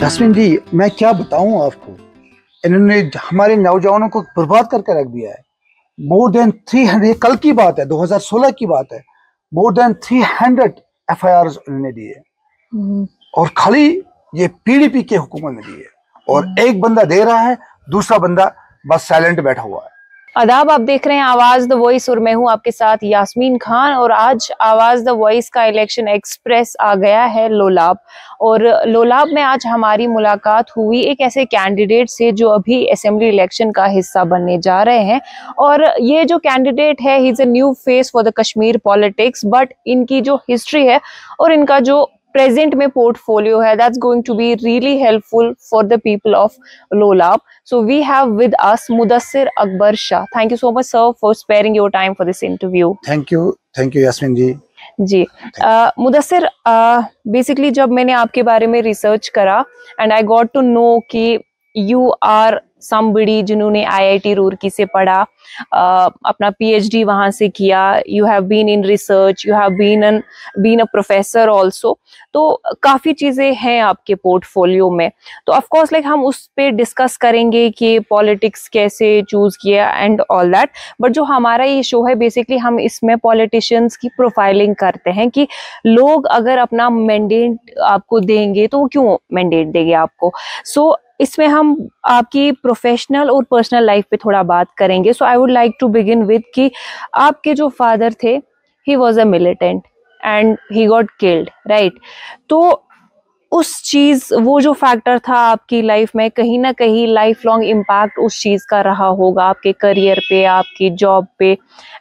यास्मीन जी, मैं क्या बताऊं आपको, इन्होंने हमारे नौजवानों को बर्बाद करके रख दिया है। मोर देन 300, कल की बात है, 2016 की बात है, मोर देन 300 FIR इन्होंने दिए और खाली ये PDP के हुकूमत में दिए। और एक बंदा दे रहा है, दूसरा बंदा बस साइलेंट बैठा हुआ है। आदाब, आप देख रहे हैं आवाज द वॉइस और मैं हूं आपके साथ यास्मीन खान। और आज आवाज द वॉइस का इलेक्शन एक्सप्रेस आ गया है लोलाब। और लोलाब में आज हमारी मुलाकात हुई एक ऐसे कैंडिडेट से जो अभी असेंबली इलेक्शन का हिस्सा बनने जा रहे हैं। और ये जो कैंडिडेट है, he is a new face for the Kashmir politics, but इनकी जो हिस्ट्री है और इनका जो प्रेजेंट में पोर्टफोलियो है, that's going to be really helpful for the people of Lolab. So we have with us Mudassir Akbar Shah. Thank you so much, sir, for sparing your time for this interview. Thank you Yasmeen ji. जी, Mudassir, basically जब मैंने आपके बारे में research करा and I got to know कि you are somebody जिन्होंने IIT Roorkee से पढ़ा, अपना PhD वहां से किया, you have been in research, you have been a professor also. तो काफी चीजें हैं आपके पोर्टफोलियो में। तो ऑफ कोर्स लाइक हम उस पे डिस्कस करेंगे कि पॉलिटिक्स कैसे चूज किया एंड ऑल दैट। बट जो हमारा ये शो है, बेसिकली हम इसमें पॉलिटिशियंस की प्रोफाइलिंग करते हैं कि लोग अगर अपना मैंडेट आपको देंगे तो वो क्यों मैंडेट देंगे आपको। सो इसमें हम आपकी प्रोफेशनल और पर्सनल लाइफ पे थोड़ा बात करेंगे। So I would like to begin with कि आपके जो फादर थे, he was a militant and he got killed, right? तो उस चीज, वो जो फैक्टर था आपकी लाइफ में, कहीं ना कहीं लाइफ लॉन्ग इम्पैक्ट उस चीज का रहा होगा आपके करियर पे, आपकी जॉब पे।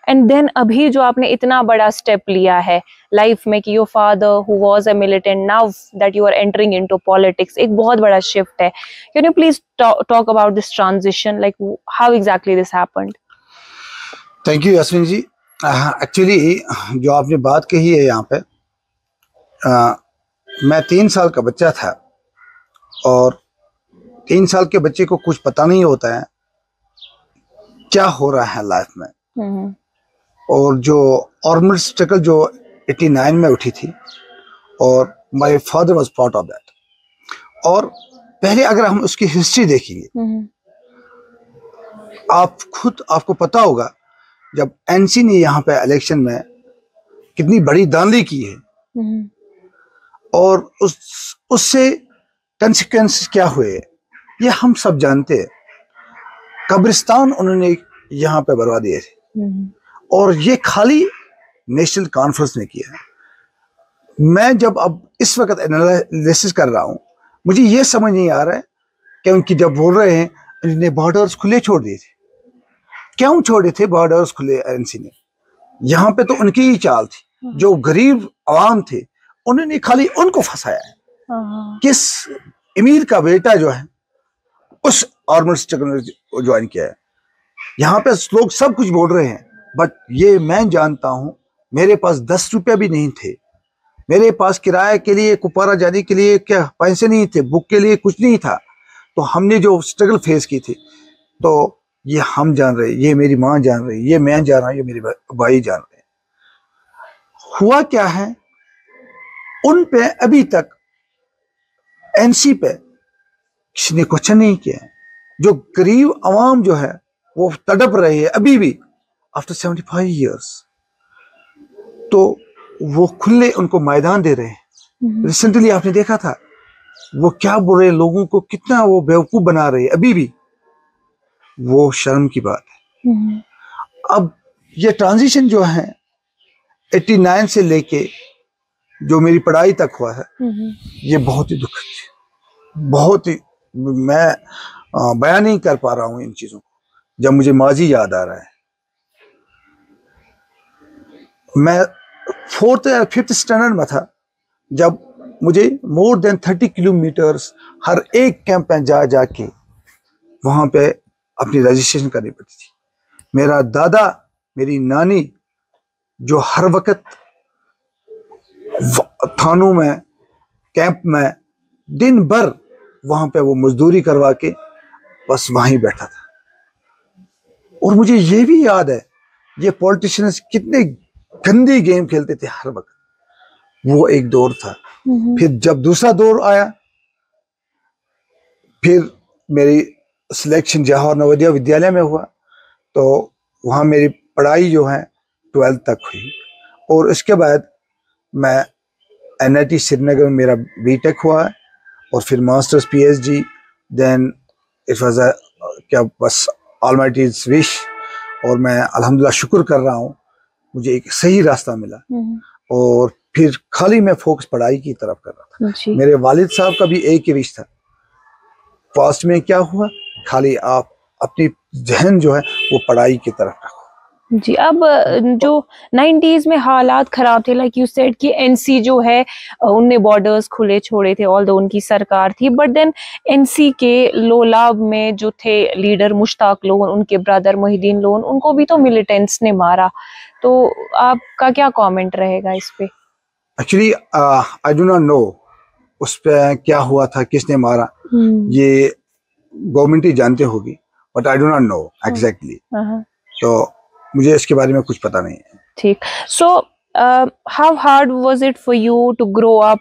एंड देन अभी जो आपने इतना बड़ा स्टेप लिया है लाइफ में कि your father who was a militant, now that you are entering into politics, एक बहुत बड़ा शिफ्ट है। Can you please talk about this transition, like how exactly this happened? Thank you Yasmeen ji. Actually जो आपने बात कही है यहाँ पे, मैं 3 साल का बच्चा था और 3 साल के बच्चे को कुछ पता नहीं होता है क्या हो रहा है लाइफ में। और जो आर्म्ड स्ट्रगल जो 89 में उठी थी, और my father was part of that. और पहले अगर हम उसकी हिस्ट्री देखेंगे, आपको पता होगा जब NC ने यहाँ पे इलेक्शन में कितनी बड़ी धांधली की है और उससे कंसिक्वेंस क्या हुए, ये हम सब जानते हैं। कब्रिस्तान उन्होंने यहाँ पे बरवा दिए थे और ये खाली नेशनल कॉन्फ्रेंस ने किया। मैं जब अब इस वक्त एनालिसिस कर रहा हूँ, मुझे ये समझ नहीं आ रहा है कि उनकी जब बोल रहे हैं इन्होंने बॉर्डर्स खुले छोड़ दिए थे, क्यों छोड़े थे बॉर्डर्स खुले NC ने? यहाँ पे तो उनकी ही चाल थी, जो गरीब आवाम थे उन्होंने खाली उनको फंसाया है। किस अमीर का बेटा जो है उस आर्म्ड स्ट्रगल में ज्वाइन किया है। यहाँ पे लोग सब कुछ बोल रहे हैं, बट ये मैं जानता हूँ, मेरे पास 10 रुपया भी नहीं थे, मेरे पास किराए के लिए कुपवारा जाने के लिए क्या पैसे नहीं थे, बुक के लिए कुछ नहीं था। तो हमने जो स्ट्रगल फेस की थी, तो ये हम जान रहे, ये मेरी माँ जान रही, ये मैं जान रहा हूँ, ये मेरे भाई जान रहे। हुआ क्या है, उन पे अभी तक NC पे किसी ने क्वेश्चन नहीं किया। जो गरीब आवाम जो है वो तड़प रहे हैं अभी भी आफ्टर 75 इयर्स। तो वो खुले उनको मैदान दे रहे हैं। रिसेंटली आपने देखा था वो क्या बोल रहे हैं, लोगों को कितना वो बेवकूफ बना रहे हैं अभी भी। वो शर्म की बात है। अब ये ट्रांजिशन जो है 89 से लेके जो मेरी पढ़ाई तक हुआ है, ये बहुत ही दुखद है, बहुत ही, मैं बयान नहीं कर पा रहा हूँ इन चीजों को। जब मुझे माजी याद आ रहा है, मैं 4th या 5th स्टैंडर्ड में था जब मुझे मोर देन 30 किलोमीटर्स हर एक कैंप में जा जाके वहां पे अपनी रजिस्ट्रेशन करनी पड़ती थी। मेरा दादा, मेरी नानी जो हर वक्त थानों में, कैंप में दिन भर वहां पे वो मजदूरी करवा के बस वहीं बैठा था। और मुझे ये भी याद है ये पॉलिटिशियंस कितने गंदी गेम खेलते थे हर वक्त। वो एक दौर था। फिर जब दूसरा दौर आया फिर मेरी सिलेक्शन जवाहर नवोदय विद्यालय में हुआ, तो वहाँ मेरी पढ़ाई जो है 12th तक हुई। और उसके बाद मैं NIT श्रीनगर में मेरा BTech हुआ है, और फिर masters PhD। Then it was क्या बस ऑलमाइटीज विश, और मैं अल्हम्दुलिल्लाह शुक्र कर रहा हूँ मुझे एक सही रास्ता मिला। और फिर खाली मैं फोकस पढ़ाई की तरफ कर रहा था। मेरे वालिद साहब का भी एक ही विश था, फास्ट में क्या हुआ, खाली आप अपनी जहन जो है वो पढ़ाई की तरफ रखो जी। अब जो 90s में हालात खराब थे, लाइक यू सेड कि NC जो है उनने बॉर्डर्स खुले छोड़े थे, ऑल्दो उनकी सरकार थी, बट देन NC के लोलाब में जो थे लीडर मुश्ताक लोन, उनके ब्रदर मोहिद्दीन लोन, उनको भी तो मिलिटेंट्स ने मारा। तो आपका क्या कमेंट रहेगा इस पे? Actually I do not know उस पे क्या हुआ था, किसने मारा, ये गवर्नमेंट ही जानते होगी, but I do not know exactly. तो मुझे इसके बारे में कुछ पता नहीं है। ठीक। So how hard was it for you to grow up?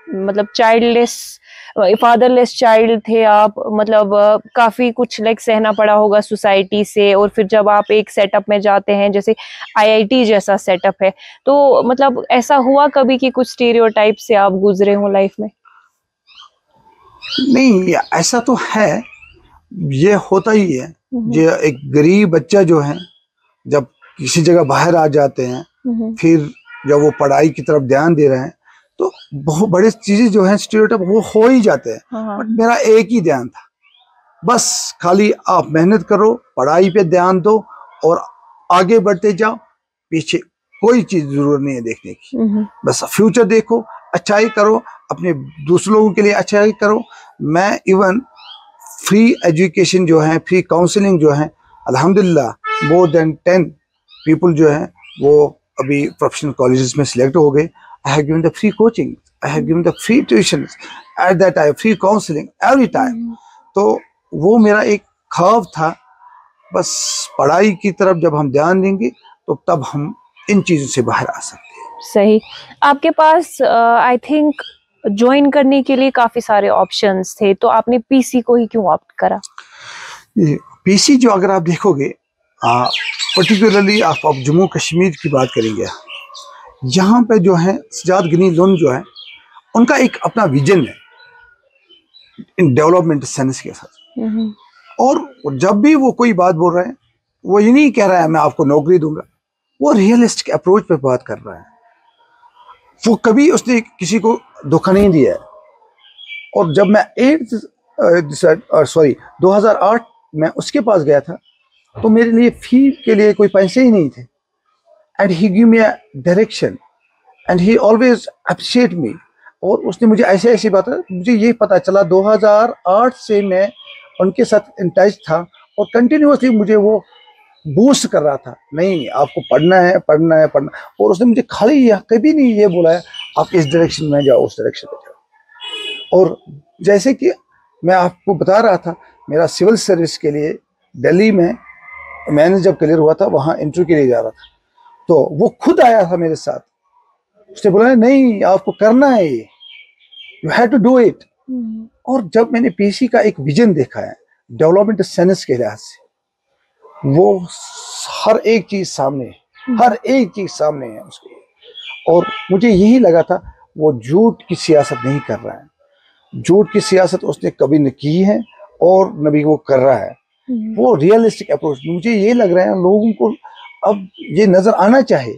मतलब चाइल्डलेस, फादरलेस चाइल्ड थे आप, मतलब काफी कुछ लाइक सहना पड़ा होगा सोसाइटी से, और फिर जब आप एक सेटअप में जाते हैं जैसे IIT जैसा सेटअप है, तो मतलब ऐसा हुआ कभी कि कुछ स्टीरियोटाइप से आप गुजरे हो लाइफ में? नहीं, ऐसा तो है, ये होता ही है। ये एक गरीब बच्चा जो है जब किसी जगह बाहर आ जाते हैं, फिर जब वो पढ़ाई की तरफ ध्यान दे रहे हैं, तो बहुत बड़े चीजें जो हैं स्टीरियोटाइप वो हो ही जाते हैं। बट मेरा एक ही ध्यान था, बस खाली आप मेहनत करो, पढ़ाई पे ध्यान दो और आगे बढ़ते जाओ, पीछे कोई चीज जरूरत नहीं है देखने की। बस फ्यूचर देखो, अच्छाई करो, अपने दूसरे लोगों के लिए अच्छाई करो। मैं इवन फ्री एजुकेशन जो है, फ्री काउंसलिंग जो है, अल्हम्दुलिल्लाह मोर देन 10 पीपल जो है वो अभी प्रोफेशनल कॉलेजेस में सिलेक्ट हो गए। I have given the free coaching, I have given the free tuitions at that time, free counselling every time. तो वो मेरा एक ख्वाब था, बस पढ़ाई की तरफ जब हम ध्यान देंगे तो तब हम इन चीजों से बाहर आ सकते हैं। सही। आपके पास आई थिंक ज्वाइन करने के लिए काफी सारे ऑप्शंस थे, तो आपने PC को ही क्यों ऑप्ट करा? PC जो अगर आप देखोगे, पर्टिकुलरली आप जम्मू कश्मीर की बात करेंगे, यहाँ पे जो है सजाद गनी लोन जो है उनका एक अपना विजन है इन डेवलपमेंट सेंस के साथ। और जब भी वो कोई बात बोल रहे हैं, वो ये नहीं कह रहा है मैं आपको नौकरी दूंगा, वो रियलिस्टिक अप्रोच पे बात कर रहा है। वो कभी उसने किसी को धोखा नहीं दिया है। और जब मैं 2008 में उसके पास गया था, तो मेरे लिए फी के लिए कोई पैसे ही नहीं थे, and he give me a direction and he always appreciate मी। और उसने मुझे ऐसे ऐसी बात, मुझे ये पता चला 2008 से मैं उनके साथ इन टच था, और कंटिन्यूसली मुझे वो बूस्ट कर रहा था, नहीं आपको पढ़ना है, पढ़ना है, पढ़ना। और उसने मुझे खाली कभी नहीं ये बोला है आप इस डायरेक्शन में जाओ, उस डायरेक्शन में जाओ। और जैसे कि मैं आपको बता रहा था, मेरा सिविल सर्विस के लिए दिल्ली में मैंने जब क्लियर हुआ था, वहाँ इंटरव्यू के लिए जा रहा था, तो वो खुद आया था मेरे साथ। उसने बोला नहीं आपको करना है ये, you have to do it. और जब मैंने PC का एक विजन देखा है डेवलपमेंट सेंस के लिहाज से, वो हर एक चीज सामने है, हर एक चीज सामने है उसके। और मुझे यही लगा था वो झूठ की सियासत नहीं कर रहा है। झूठ की सियासत उसने कभी न की है और न भी वो कर रहा है। वो रियलिस्टिक अप्रोच, मुझे ये लग रहा है लोगों को अब ये नजर आना चाहिए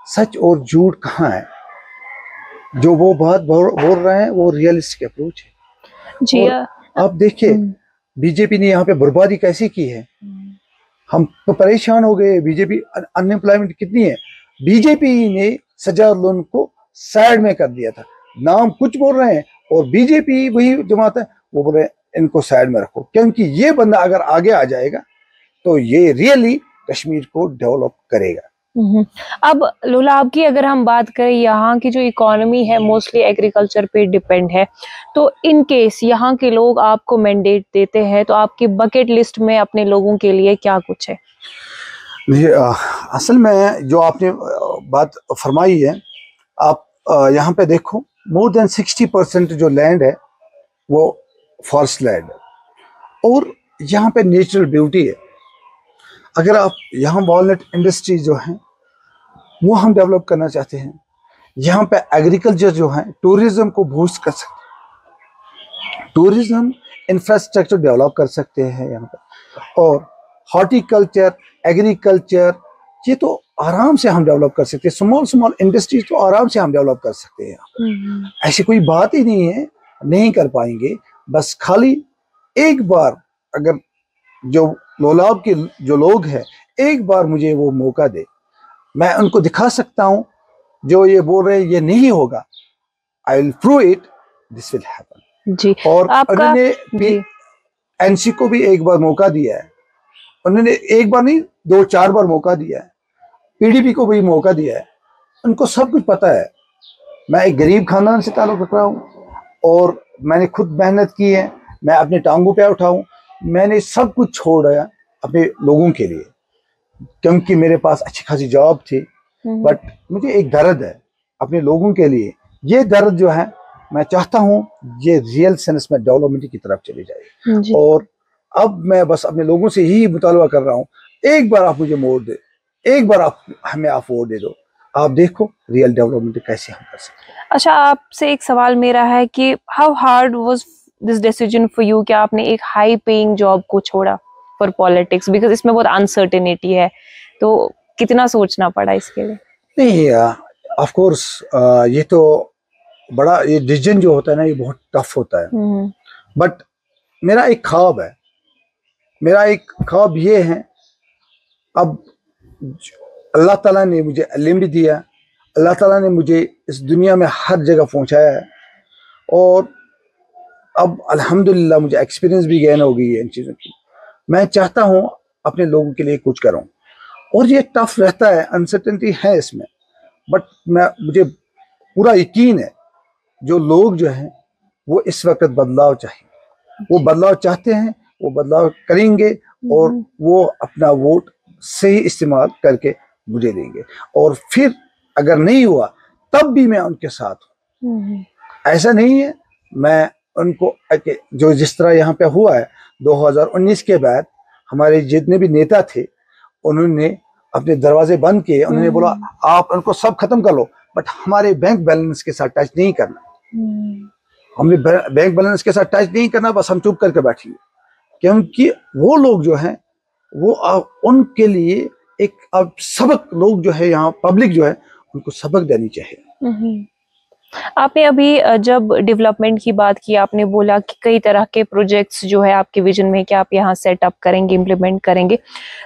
सच और झूठ कहाँ है। जो वो बात बोल रहे हैं वो रियलिस्टिक अप्रोच है जी। आप देखिए बीजेपी ने यहाँ पे बर्बादी कैसी की है, हम तो परेशान हो गए। बीजेपी अनएम्प्लॉयमेंट कितनी है, बीजेपी ने सजाद लोन को साइड में कर दिया था। नाम कुछ बोल रहे हैं और बीजेपी वही जमात है, वो बोल रहे हैं इनको साइड में रखो, क्योंकि ये बंदा अगर आगे आ जाएगा तो ये रियली कश्मीर को डेवलप करेगा। अब लोलाब की अगर हम बात करें, यहाँ की जो इकोनॉमी है मोस्टली एग्रीकल्चर पे डिपेंड है, तो इन केस यहाँ के लोग आपको मैंडेट देते हैं, तो आपकी बकेट लिस्ट में अपने लोगों के लिए क्या कुछ है? असल में जो आपने बात फरमाई है, आप यहाँ पे देखो मोर देन 60% जो लैंड है वो फॉरेस्ट लैंड और यहाँ पे नेचुरल ब्यूटी है। अगर आप यहाँ वॉलनट इंडस्ट्री जो है वो हम डेवलप करना चाहते हैं, यहाँ पे एग्रीकल्चर जो है, टूरिज्म को बूस्ट कर सकते हैं, टूरिज्म इंफ्रास्ट्रक्चर डेवलप कर सकते हैं यहाँ पे, और हॉर्टिकल्चर, एग्रीकल्चर, ये तो आराम से हम डेवलप कर सकते हैं। स्मॉल स्मॉल इंडस्ट्रीज तो आराम से हम डेवलप कर सकते हैं यहाँ पे। ऐसी कोई बात ही नहीं है, नहीं कर पाएंगे। बस खाली एक बार अगर जो लोलाब के जो लोग हैं एक बार मुझे वो मौका दे, मैं उनको दिखा सकता हूँ जो ये बोल रहे हैं ये नहीं होगा, I will prove it, this will happen ji. और उन्होंने भी एनसी को भी एक बार मौका दिया है, उन्होंने एक बार नहीं 2-4 बार मौका दिया है, पीडीपी को भी मौका दिया है, उनको सब कुछ पता है। मैं एक गरीब खानदान से ताल्लुक रख रहा हूँ और मैंने खुद मेहनत की है, मैं अपने टांगों पे उठाऊं, मैंने सब कुछ छोड़ा अपने लोगों के लिए, क्योंकि मेरे पास अच्छी खासी जॉब थी, बट मुझे एक दर्द है अपने लोगों के लिए। ये दर्द जो है मैं चाहता हूँ ये रियल सेंस में डेवलपमेंट की तरफ चले जाए, और अब मैं बस अपने लोगों से ही मुतालबा कर रहा हूँ, एक बार आप मुझे मोड़ दे, एक बार आप हमें आप वोट दे दो, आप देखो रियल डेवलपमेंट कैसे हम कर सकते हैं। अच्छा, आपसे एक सवाल मेरा है कि how hard was this decision for you, कि आपने एक हाई पेइंग जॉब को छोड़ा फॉर पॉलिटिक्स, बिकॉज इसमें बहुत अनसर्टेनिटी है, तो कितना सोचना पड़ा इसके लिए? नहीं, ऑफ कोर्स ये तो बड़ा, ये डिसीजन जो होता है ना ये बहुत टफ होता है, बट मेरा एक ख्वाब है, मेरा एक ख्वाब ये है, अब अल्लाह ताला ने मुझे इल्म भी दिया, अल्लाह ताला ने मुझे इस दुनिया में हर जगह पहुंचाया है, और अब अल्हम्दुलिल्लाह मुझे एक्सपीरियंस भी गेन हो गई है इन चीज़ों की। मैं चाहता हूँ अपने लोगों के लिए कुछ करूँ, और ये टफ रहता है, अनसर्टेनिटी है इसमें, बट मुझे पूरा यकीन है जो लोग जो हैं वो इस वक्त बदलाव चाहिए, वो बदलाव चाहते हैं, वो बदलाव करेंगे, और वो अपना वोट सही इस्तेमाल करके मुझे देंगे, और फिर अगर नहीं हुआ तब भी मैं उनके साथ हूँ। ऐसा नहीं है मैं उनको, जो जिस तरह यहाँ पे हुआ है 2019 के बाद हमारे जितने भी नेता थे उन्होंने अपने दरवाजे बंद किए, उन्होंने बोला आप उनको सब खत्म कर लो, बट हमारे बैंक बैलेंस के साथ टच नहीं करना, हमने बैंक बैलेंस के साथ टच नहीं करना, बस हम चुप करके बैठिए, क्योंकि वो लोग जो हैं वो उनके लिए एक अब सबक, लोग जो है यहाँ पब्लिक जो है उनको सबक देनी चाहिए। आपने अभी जब डेवलपमेंट की बात की, आपने बोला कि कई तरह के प्रोजेक्ट्स जो है आपके विजन में कि आप यहाँ सेटअप करेंगे, इम्प्लीमेंट करेंगे,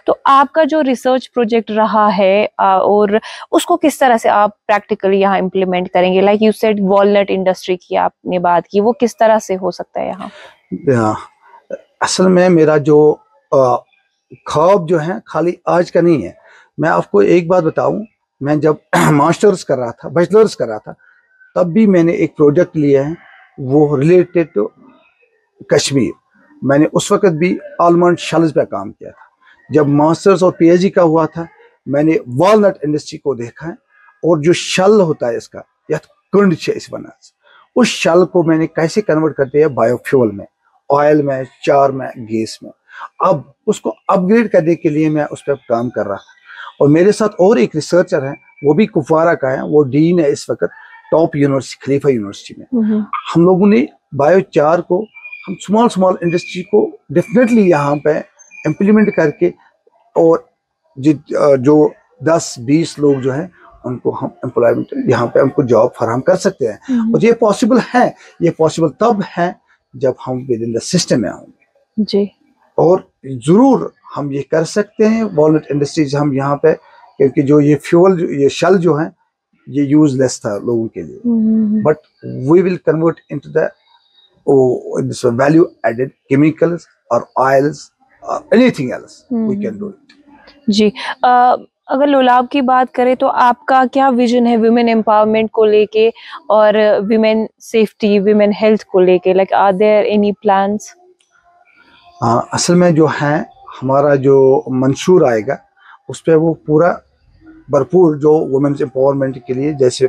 तो आपका जो रिसर्च प्रोजेक्ट रहा है और उसको किस तरह से आप प्रैक्टिकली यहाँ इम्प्लीमेंट करेंगे? Like you said walnut industry की आपने बात की, वो किस तरह से हो सकता है यहाँ? असल में मेरा जो ख्वाब जो है खाली आज का नहीं है। मैं आपको एक बात बताऊं, मैं जब मास्टर्स कर रहा था, बैचलर्स कर रहा था, तब भी मैंने एक प्रोजेक्ट लिया है वो रिलेटेड टू कश्मीर। मैंने उस वक्त भी आलमंड शल्स पे काम किया था। जब मास्टर्स और पीएचडी का हुआ था मैंने वॉलनट इंडस्ट्री को देखा है, और जो शल होता है इसका या कुंड इस बना, उस शल को मैंने कैसे कन्वर्ट करते हैं बायोफ्यूल में, ऑयल में, चार में, गैस में। अब उसको अपग्रेड करने के लिए मैं उस पर काम कर रहा था, और मेरे साथ और एक रिसर्चर है, वो भी कुपवारा का है, वो डीन है इस वक्त टॉप यूनिवर्सिटी, खलीफा यूनिवर्सिटी में। हम लोगों ने बायोचार को, हम स्मॉल इंडस्ट्री को डेफिनेटली यहाँ पे इम्प्लीमेंट करके, और जो 10-20 लोग जो है उनको हम एम्प्लॉयमेंट यहाँ पे हमको जॉब फराहम कर सकते हैं। और ये पॉसिबल है, ये पॉसिबल तब है जब हम विद इन द सिस्टम में होंगे जी। और जरूर हम ये कर सकते हैं वॉलनट इंडस्ट्रीज हम यहाँ पे, क्योंकि जो ये फ्यूल, ये शल जो है ये यूजलेस था लोगों के लिए, but we will convert into the value added chemicals और ऑयल्स और anything else we can do it ji. अगर लोलाब की बात करें तो आपका क्या विजन है विमेन एम्पावरमेंट को लेके और विमेन सेफ्टी, विमेन हेल्थ को लेके? Like are there any plans? असल में जो है हमारा जो मंशूर आएगा उस पर वो पूरा भरपूर जो वुमेन्स एम्पावरमेंट के लिए, जैसे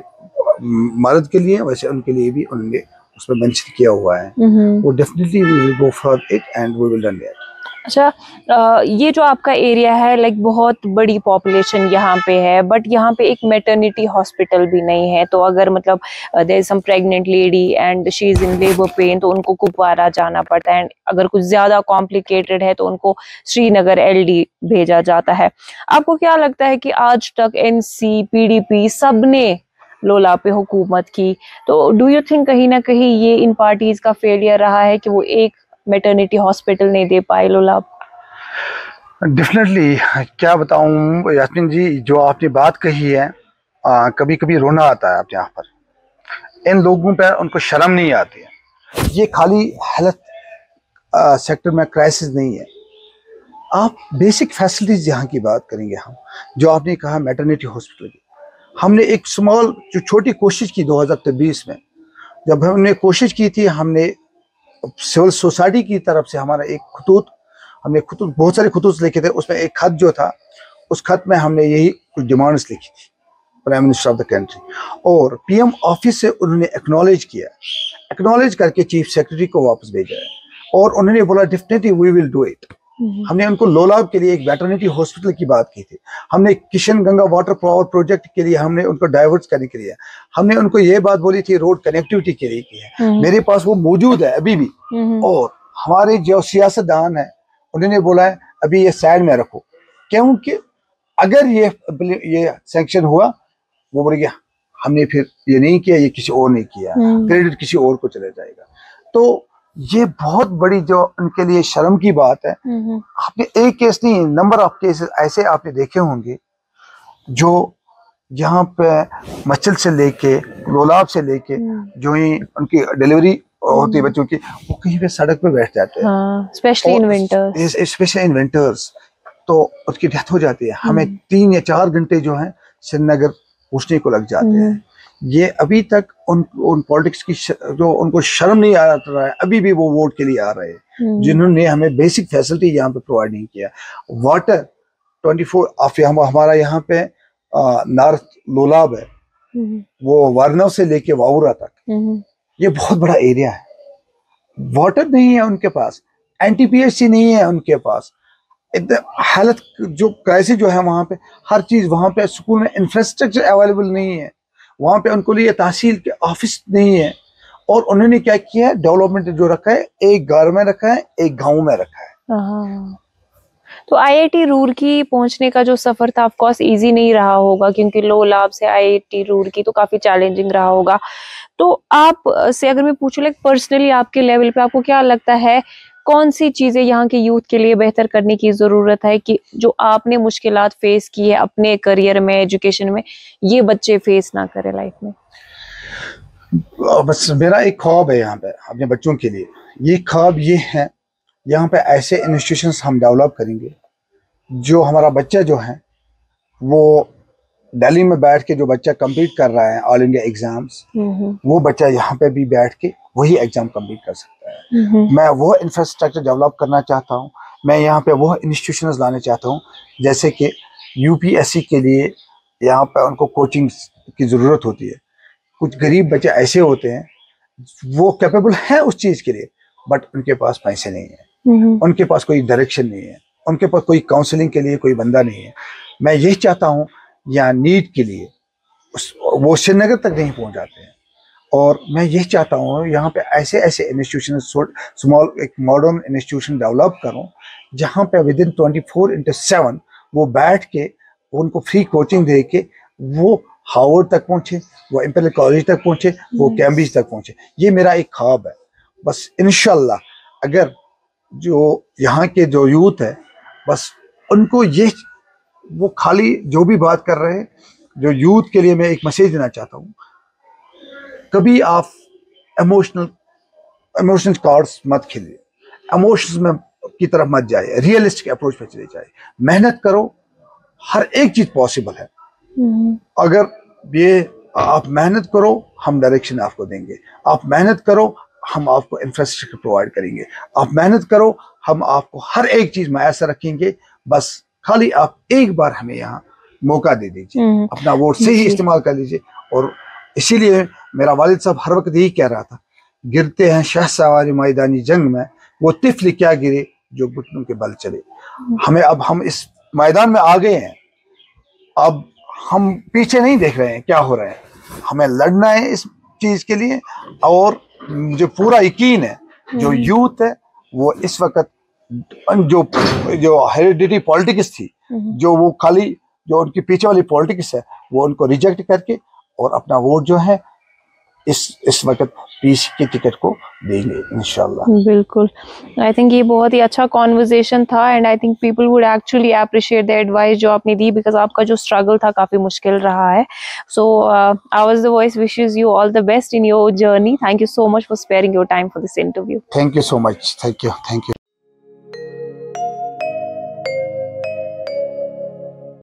मर्द के लिए वैसे उनके लिए भी उन्होंने उसमें मेंशन किया हुआ है, वो definitely we will go for it and we will done that. अच्छा, ये जो आपका एरिया है, लाइक बहुत बड़ी पॉपुलेशन यहाँ पे है, बट यहाँ पे एक मैटरनिटी हॉस्पिटल भी नहीं है। तो अगर मतलब there is some pregnant lady and she is in labour pain, तो उनको कुपवारा जाना पड़ता है, एंड अगर कुछ ज्यादा कॉम्प्लिकेटेड है तो उनको श्रीनगर LD भेजा जाता है। आपको क्या लगता है कि आज तक NC PDP सबने लोला पे हुकूमत की, तो डू यू थिंक कहीं ना कहीं ये इन पार्टीज का फेलियर रहा है कि वो एक मैटरनिटी हॉस्पिटल नहीं दे पाए लोला? डेफिनेटली, क्या बताऊं यास्मीन जी, जो आपने बात कही है, कभी कभी रोना आता है। आप यहाँ पर इन लोगों पर उनको शर्म नहीं आती है। ये खाली हेल्थ सेक्टर में क्राइसिस नहीं है, आप बेसिक फैसिलिटीज यहाँ की बात करेंगे हम, जो आपने कहा मैटरनिटी हॉस्पिटल की, हमने एक स्मॉल जो छोटी कोशिश की 2020 में, जब हमने कोशिश की थी, हमने सिविल सोसाइटी की तरफ से हमारा एक खतूत, हमने खतूत बहुत सारे खतूत लिखे थे, उसमें एक खत जो था, उस खत में हमने यही कुछ डिमांड्स लिखी थी prime minister of the country, और PM ऑफिस से उन्होंने एक्नॉलेज किया, एक्नॉलेज करके चीफ सेक्रेटरी को वापस भेजा है, और उन्होंने बोला definitely we will do it. हमने उनको लोलाब के लिए एक वेटरनिटी हॉस्पिटल की बात की थी, हमने Kishan Ganga water power project के लिए हमने उनको डाइवर्ट करने के लिए, हमने उनको ये बात बोली थी रोड कनेक्टिविटी के लिए की है, मेरे पास वो मौजूद है अभी भी। और हमारे जो सियासतदान है उन्होंने बोला है अभी ये साइड में रखो, क्योंकि अगर ये सैंक्शन हुआ, वो बोल गया हमने फिर ये नहीं किया, ये किसी और ने किया, क्रेडिट किसी और को चले जाएगा। तो ये बहुत बड़ी जो उनके लिए शर्म की बात है। आपने एक केस नहीं, नंबर ऑफ केसेस ऐसे आपने देखे होंगे जो यहाँ पे मचल से लेके लोलाब से लेके जो ही उनकी डिलीवरी होती है बच्चों की, वो कहीं पे सड़क पे बैठ जाते हैं, स्पेशली इन विंटर्स, तो उसकी डेथ हो जाती है। हमें 3 या 4 घंटे जो है श्रीनगर पहुंचने को लग जाते हैं। ये अभी तक उन पॉलिटिक्स की जो उनको शर्म नहीं आ रहा है, अभी भी वो वोट के लिए आ रहे हैं, जिन्होंने हमें बेसिक फैसिलिटी यहाँ पे प्रोवाइड नहीं किया। वाटर 24 हमारा यहाँ पे नॉर्थ लोलाब है, वो वारनव से लेके वावुरा तक, ये बहुत बड़ा एरिया है, वाटर नहीं है उनके पास, NTPHC नहीं है उनके पास, हेल्थ जो क्राइसिस जो है वहाँ पे, हर चीज वहाँ पे, स्कूल में इंफ्रास्ट्रक्चर अवेलेबल नहीं है, वहाँ पे उनको लिए तहसील के ऑफिस नहीं है, और उन्होंने क्या किया है, डेवलपमेंट जो रखा है, एक गांव में रखा है, एक गांव में रखा है। तो IIT रूरकी पहुंचने का जो सफर था ऑफ कोर्स इजी नहीं रहा होगा, क्योंकि लोलाब से IIT रूरकी तो काफी चैलेंजिंग रहा होगा। तो आप से अगर मैं पूछूं लाइक पर्सनली आपके लेवल पे आपको क्या लगता है, कौन सी चीजें यहाँ के यूथ के लिए बेहतर करने की जरूरत है कि जो आपने मुश्किलात फेस की है अपने करियर में, एजुकेशन में, ये बच्चे फेस ना करें लाइफ में? बस मेरा एक ख्वाब है यहाँ पे अपने बच्चों के लिए, ये ख्वाब ये है, यहाँ पे ऐसे इंस्टीट्यूशंस हम डेवलप करेंगे जो हमारा बच्चा जो है वो दिल्ली में बैठ के जो बच्चा कंप्लीट कर रहा है ऑल इंडिया एग्जाम्स, वो बच्चा यहाँ पे भी बैठ के वही एग्जाम कंप्लीट कर सकता है। मैं वो इंफ्रास्ट्रक्चर डेवलप करना चाहता हूँ, मैं यहाँ पे वो इंस्टीट्यूशंस लाने चाहता हूँ, जैसे कि UPSC के लिए यहाँ पे उनको कोचिंग की ज़रूरत होती है। कुछ गरीब बच्चे ऐसे होते हैं वो कैपेबल हैं उस चीज़ के लिए, बट उनके पास पैसे नहीं है, उनके पास कोई डायरेक्शन नहीं है, उनके पास कोई काउंसलिंग के लिए कोई बंदा नहीं है। मैं यही चाहता हूँ, या नीट के लिए वो श्रीनगर तक नहीं पहुँच जाते हैं, और मैं यही चाहता हूँ यहाँ पे ऐसे ऐसे इंस्टीट्यूशन, स्मॉल एक मॉडर्न इंस्टीट्यूशन डेवलप करूँ जहाँ पे विदिन 24/7 वो बैठ के उनको फ्री कोचिंग दे के वो हार्वर्ड तक पहुँचे, वो इंपीरियल कॉलेज तक पहुँचे, वो कैम्ब्रिज तक पहुँचे। ये मेरा एक ख्वाब है। बस इंशाल्लाह अगर जो यहाँ के जो यूथ है, बस उनको ये, वो खाली जो भी बात कर रहे हैं, जो यूथ के लिए मैं एक मैसेज देना चाहता हूँ, कभी आप इमोशनल कार्ड्स मत खेलिए, इमोशंस में की तरफ मत जाए, रियलिस्टिक अप्रोच पे चले जाए, मेहनत करो, हर एक चीज पॉसिबल है। अगर ये आप मेहनत करो, हम डायरेक्शन आपको देंगे, आप मेहनत करो, हम आपको इंफ्रास्ट्रक्चर प्रोवाइड करेंगे, आप मेहनत करो, हम आपको हर एक चीज मैसर रखेंगे। बस खाली आप एक बार हमें यहाँ मौका दे दीजिए, अपना वोट सही इस्तेमाल कर लीजिए। और इसीलिए मेरा वालिद साहब हर वक्त यही कह रहा था गिरते हैं शहसवारी मैदानी जंग में, वो तिफल क्या गिरे जो घुटनों के बल चले। हमें अब हम इस मैदान में आ गए हैं, अब हम पीछे नहीं देख रहे हैं क्या हो रहा है, हमें लड़ना है इस चीज के लिए। और मुझे पूरा यकीन है जो यूथ है वो इस वक्त जो हेरिडिटी पॉलिटिक्स थी, जो वो खाली जो उनके पीछे वाली पॉलिटिक्स है, वो उनको रिजेक्ट करके और अपना वोट जो है इस वक्त पीस के टिकट को देंगे इंशाल्लाह। बिल्कुल, आई थिंक ये बहुत ही अच्छा कॉन्वर्सेशन था and I think people would actually appreciate the advice जो आपने दी, बिकॉज आपका जो स्ट्रगल था काफी मुश्किल रहा है। So ours the voice wishes you all the best in your journey. Thank you so much for sparing your time for this interview. Thank you so much. Thank you.